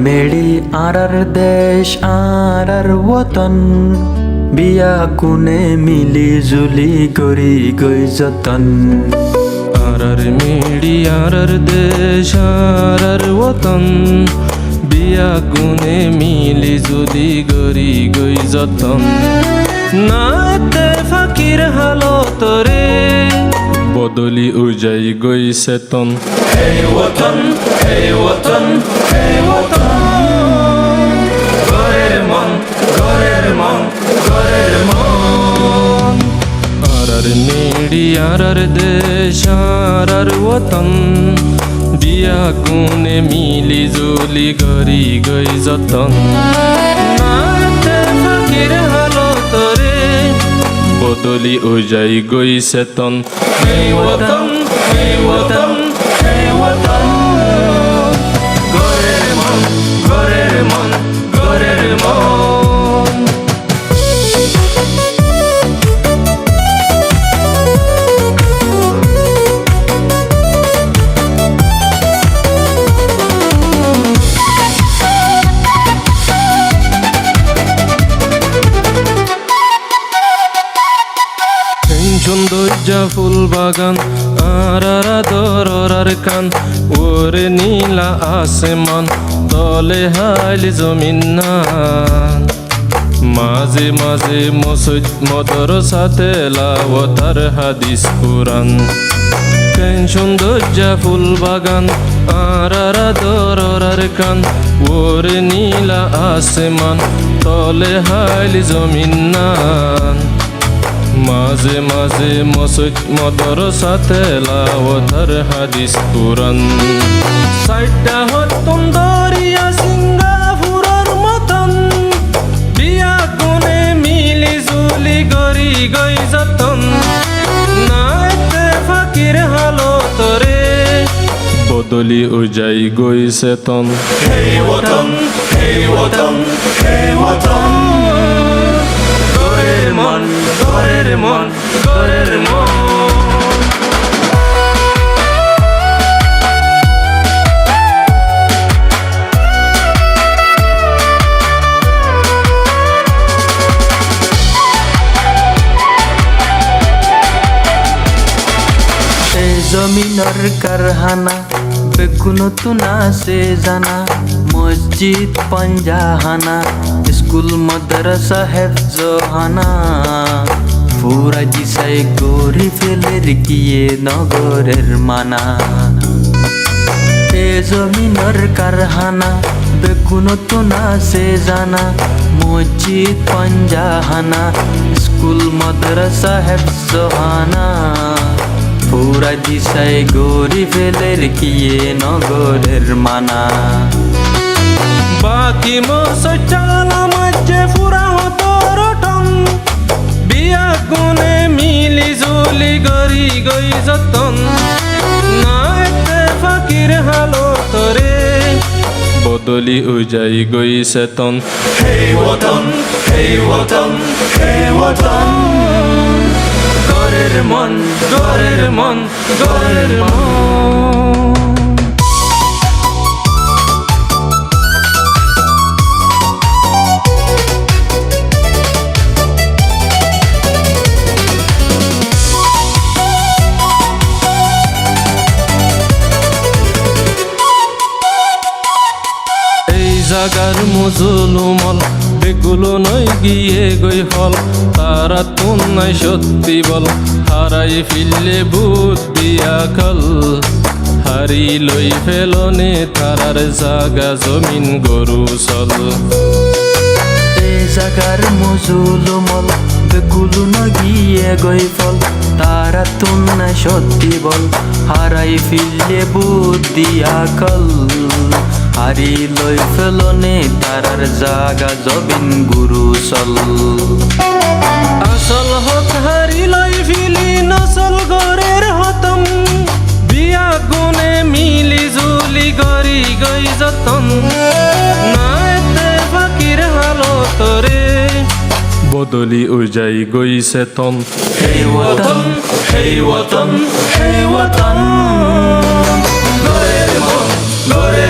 মেড়ি আরার দেশ আরার ওতন বিয়া কোনে মিলি জুলি গরি গই যতন আরার মেড়ি আরার দেশ আরার ওতন বিয়া গুনে মিলি জুলি গরি গই যতন নাতে ফাকির হালত রে বদলি উজাই গই সেতন হে ওতন হে ওতন হে ওতন ঘরের মন ঘরের মন ঘরের মন আরার মেড়ি আরার দেশ আরার ওতন বিয়া গুনে মিলি জুলি গরি গই যতন নাতে ফাকির হালত রে বদলি উজাই গই সেতন হে ওতন হে ওতন হে ওতন ঘরের মন ঘরের মন ঘরের মন সৌন্দর্যা ফুল বাগান আরারা দরার কান ওরে নীলা আসমান তলে হাইল জমিন না মাঝে মাঝে মসজিদ মদরসাতে লাওয়াতার হাদিস কুরআন সৌন্দর্যা ফুল বাগান আরারা দরার কান ওরে নীলা আসমান তলে হাইল জমিন না মাঝে মাঝে মসজিদ মদরসাতে লাওয়াতার হাদিস কুরআন সাইডটা হতন দরিয়া সিঙ্গাপুরের মতন বিয়া কোনে মিলি জুলি গরি গই যতন নাতে ফাকির হালত রে বদলি উজাই গই সেতন হে ওতন হে ওতন হে ওতন ঘরের মন ঘরের মন ঘরের মন এই জমিনের কারখানা বেগুন তুনা সে জানা মসজিদ পঞ্জাহানা স্কুল মাদ্রাসা হেফজহানা পুরা দিশাই গরি ফেলের গিয়ে নগরের মানা এ জমিনের কারখানা বেগুন তুনা সে জানা মসজিদ পঞ্জাহানা স্কুল মাদ্রাসা হেফজহানা পুরা দিশাই গরি ফেলের গিয়ে নগরের মানা বাকি মসজিদ চালা মাঝে ফুরা হতর টন বিয়া গুনে মিলি জুলি গরি গই যতন নাতে ফাকির হালত রে বদলি উজাই গই সেতন হে ওতন হে ওতন হে ওতন ঘরের মন ঘরের মন ঘরের মন জাগার মুজুলুমল বেগুলো নই গিয়ে গই হল তারা তুন নাই সত্যি বল হারাই ফিরলে বুদ্ধি আকল হারি লই ফেলনে তারার জাগা জমিন গরু চল এই জাগার মুজুলুমল বেগুলো নই গিয়ে গই ফল তারা তুন নাই সত্যি বল হারাই ফিরলে বুদ্ধি আকল হারি লই ফেলনে তারার জাগা জবিন গুরু চল আসল হক হারি লই ফিলি নসল গরের হতম বিয়া গুনে মিলি জুলি গরি গই যতন নাতে ফাকির হালত রে বদলি উজাই গই সেতন হে ওতন হে ওতন হে ওতন ঘরের মন ঘরের